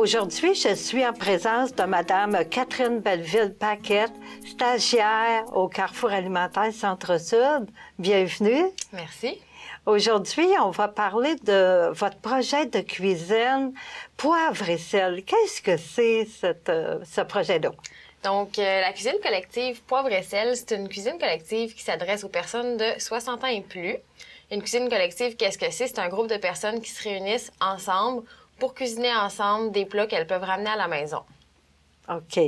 Aujourd'hui, je suis en présence de Madame Catherine Belleville-Paquette, stagiaire au Carrefour alimentaire Centre-Sud. Bienvenue. Merci. Aujourd'hui, on va parler de votre projet de cuisine Poivre et sel. Qu'est-ce que c'est ce projet-là? Donc, la cuisine collective Poivre et sel, c'est une cuisine collective qui s'adresse aux personnes de 60 ans et plus. Une cuisine collective, qu'est-ce que c'est? C'est un groupe de personnes qui se réunissent ensemble pour cuisiner ensemble des plats qu'elles peuvent ramener à la maison. OK.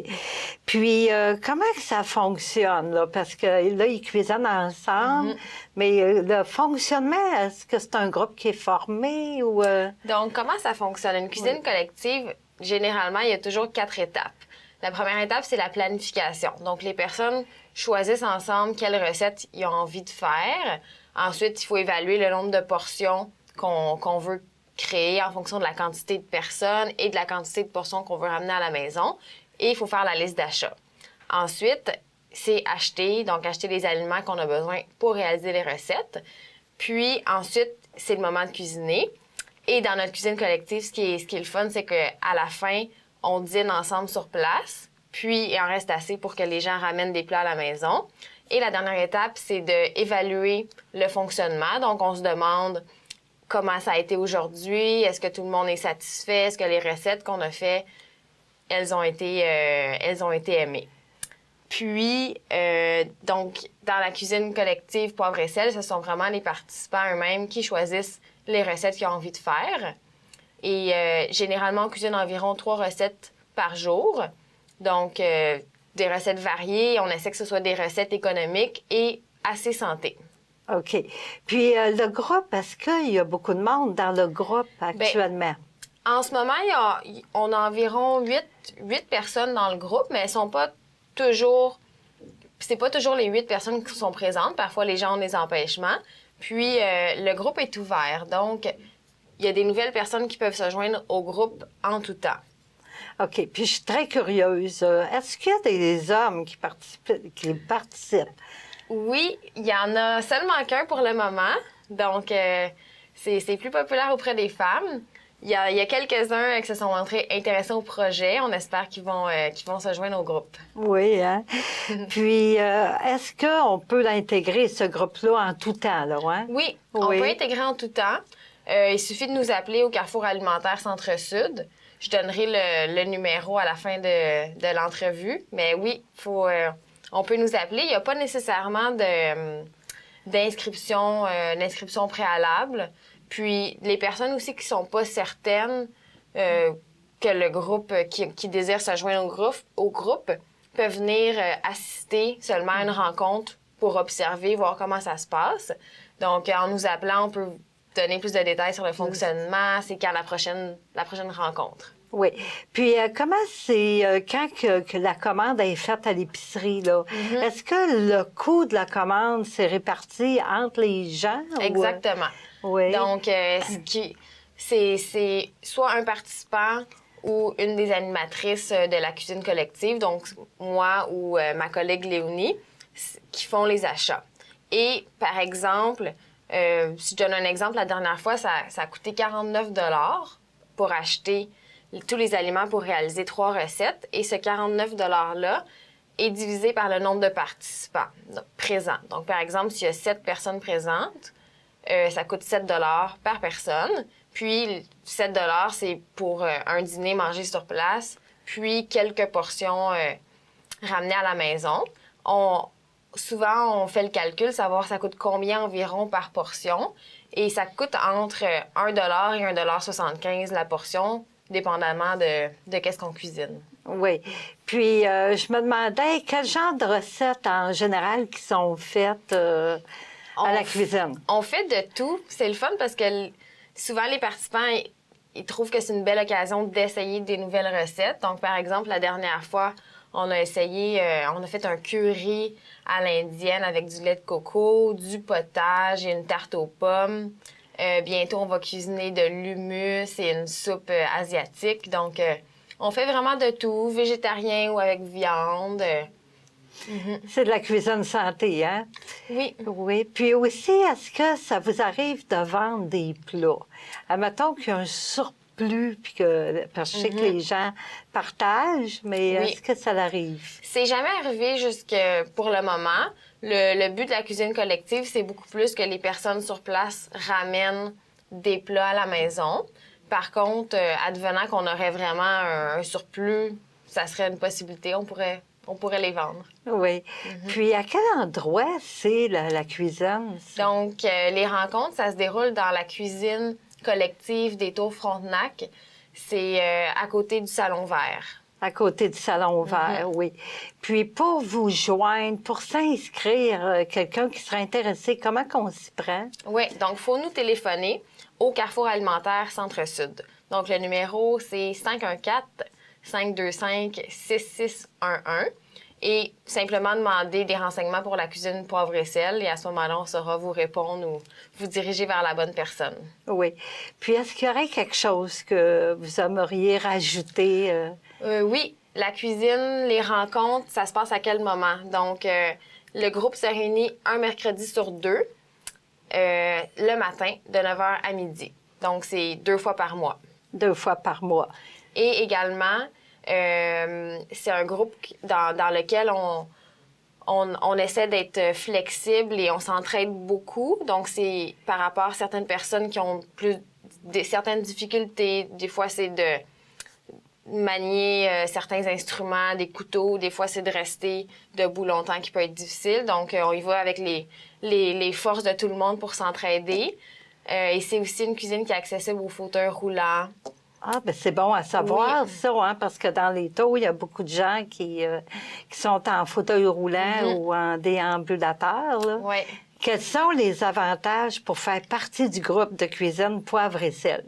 Puis, comment que ça fonctionne, là? Parce que là, ils cuisinent ensemble, mais le fonctionnement, est-ce que c'est un groupe qui est formé ou... Donc, comment ça fonctionne? Une cuisine collective, généralement, il y a toujours 4 étapes. La première étape, c'est la planification. Donc, les personnes choisissent ensemble quelles recettes ils ont envie de faire. Ensuite, il faut évaluer le nombre de portions qu'on veut créer en fonction de la quantité de personnes et de la quantité de portions qu'on veut ramener à la maison. Et il faut faire la liste d'achat. Ensuite, c'est acheter les aliments qu'on a besoin pour réaliser les recettes. Puis ensuite, c'est le moment de cuisiner. Et dans notre cuisine collective, ce qui est le fun, c'est qu'à la fin, on dîne ensemble sur place. Puis, il en reste assez pour que les gens ramènent des plats à la maison. Et la dernière étape, c'est d'évaluer le fonctionnement. Donc, on se demande comment ça a été aujourd'hui, est-ce que tout le monde est satisfait, est-ce que les recettes qu'on a faites, elles ont été aimées. Puis, donc, dans la cuisine collective Poivre et sel, ce sont vraiment les participants eux-mêmes qui choisissent les recettes qu'ils ont envie de faire. Et généralement, on cuisine environ 3 recettes par jour. Donc, des recettes variées. On essaie que ce soit des recettes économiques et assez santé. OK. Puis le groupe, est-ce qu'il y a beaucoup de monde dans le groupe actuellement? En ce moment, on a environ 8 personnes dans le groupe, mais elles sont pas toujours... C'est pas toujours les 8 personnes qui sont présentes. Parfois, les gens ont des empêchements. Puis, le groupe est ouvert. Donc, il y a des nouvelles personnes qui peuvent se joindre au groupe en tout temps. OK. Puis, je suis très curieuse. Est-ce qu'il y a des hommes qui participent? Oui, il y en a seulement qu'un pour le moment. Donc, c'est plus populaire auprès des femmes. Il y a quelques-uns qui se sont montrés intéressés au projet. On espère qu'ils vont se joindre au groupe. Oui, hein? Puis, est-ce qu'on peut l'intégrer, ce groupe-là, en tout temps, là, ouais? Oui, on peut intégrer en tout temps. Il suffit de nous appeler au Carrefour alimentaire Centre-Sud. Je donnerai le numéro à la fin de l'entrevue. Mais oui, on peut nous appeler. Il n'y a pas nécessairement d'inscription préalable. Puis, les personnes aussi qui ne sont pas certaines que le groupe, qui désire se joindre au groupe peuvent venir assister seulement à une rencontre pour observer, voir comment ça se passe. Donc, en nous appelant, on peut donner plus de détails sur le fonctionnement. C'est quand la prochaine rencontre. Oui. Puis, comment c'est quand que la commande est faite à l'épicerie, là? Est-ce que le coût de la commande s'est réparti entre les gens? Exactement. Oui. Donc, c'est soit un participant ou une des animatrices de la cuisine collective, donc moi ou ma collègue Léonie, qui font les achats. Et, par exemple, si je donne un exemple, la dernière fois, ça a coûté 49 $ pour acheter tous les aliments pour réaliser 3 recettes. Et ce 49 $-là est divisé par le nombre de participants présents. Donc, par exemple, s'il y a 7 personnes présentes, ça coûte 7 $ par personne. Puis, 7 $, c'est pour un dîner mangé sur place, puis quelques portions ramenées à la maison. Souvent, on fait le calcul, savoir ça coûte combien environ par portion. Et ça coûte entre 1 $ et 1,75 $ la portion, dépendamment de qu'est-ce qu'on cuisine. Oui. Puis, je me demandais quel genre de recettes, en général, qui sont faites à la cuisine. On fait de tout. C'est le fun parce que souvent, les participants, ils trouvent que c'est une belle occasion d'essayer des nouvelles recettes. Donc, par exemple, la dernière fois, on a fait un curry à l'indienne avec du lait de coco, du potage et une tarte aux pommes. Bientôt, on va cuisiner de l'hummus et une soupe asiatique. Donc, on fait vraiment de tout, végétarien ou avec viande. C'est de la cuisine santé, hein? Oui. Oui. Puis aussi, est-ce que ça vous arrive de vendre des plats? Admettons qu'il y a un surplus surplus, puis que, parce que je sais que les gens partagent, mais Oui. est-ce que ça arrive? C'est jamais arrivé jusque pour le moment. Le but de la cuisine collective, c'est beaucoup plus que les personnes sur place ramènent des plats à la maison. Par contre, advenant qu'on aurait vraiment un surplus, ça serait une possibilité. On pourrait les vendre. Oui. Puis, à quel endroit c'est la cuisine? Ça? Donc, les rencontres, ça se déroule dans la cuisine collective des Tours Frontenac. C'est à côté du Salon Vert. À côté du Salon Vert, oui. Puis, pour vous joindre, pour s'inscrire, quelqu'un qui serait intéressé, comment qu'on s'y prend? Oui, donc il faut nous téléphoner au Carrefour alimentaire Centre-Sud. Donc, le numéro, c'est 514-525-6611 et simplement demander des renseignements pour la cuisine poivre et sel et à ce moment-là, on saura vous répondre ou vous diriger vers la bonne personne. Oui. Puis, est-ce qu'il y aurait quelque chose que vous aimeriez rajouter? Oui, la cuisine, les rencontres, ça se passe à quel moment? Donc, le groupe se réunit un mercredi sur deux, le matin, de 9h à midi. Donc, c'est 2 fois par mois. 2 fois par mois. Et également, c'est un groupe dans lequel on essaie d'être flexible et on s'entraide beaucoup. Donc, c'est par rapport à certaines personnes qui ont certaines difficultés. Des fois, c'est de manier certains instruments, des couteaux. Des fois, c'est de rester debout longtemps qui peut être difficile. Donc, on y va avec les forces de tout le monde pour s'entraider. Et c'est aussi une cuisine qui est accessible aux fauteuils roulants. Ah, bien, c'est bon à savoir, Oui. ça, hein, parce que dans les taux, il y a beaucoup de gens qui sont en fauteuil roulant ou en déambulateur. Là. Oui. Quels sont les avantages pour faire partie du groupe de cuisine poivre et sel?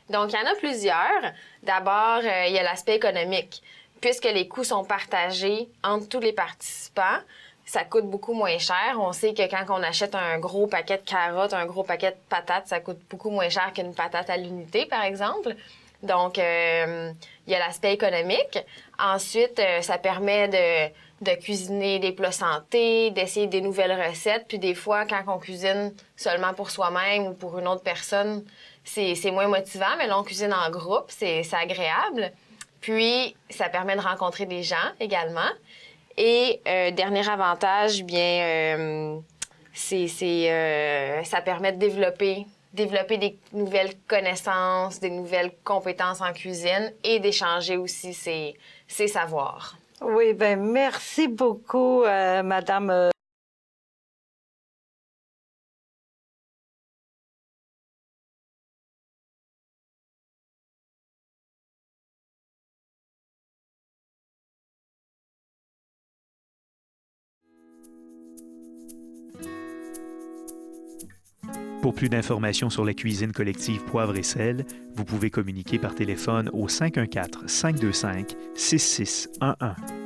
Donc, il y en a plusieurs. D'abord, il y a l'aspect économique. Puisque les coûts sont partagés entre tous les participants, ça coûte beaucoup moins cher. On sait que quand on achète un gros paquet de carottes, un gros paquet de patates, ça coûte beaucoup moins cher qu'une patate à l'unité, par exemple. Donc, il y a l'aspect économique. Ensuite, ça permet de cuisiner des plats santé, d'essayer des nouvelles recettes. Puis des fois, quand on cuisine seulement pour soi-même ou pour une autre personne, c'est moins motivant. Mais là, on cuisine en groupe, c'est agréable. Puis, ça permet de rencontrer des gens également. Et dernier avantage, bien, ça permet de développer des nouvelles connaissances, des nouvelles compétences en cuisine et d'échanger aussi ses savoirs. Oui, bien, merci beaucoup, Madame. Pour plus d'informations sur la cuisine collective Poivre et sel, vous pouvez communiquer par téléphone au 514-525-6611.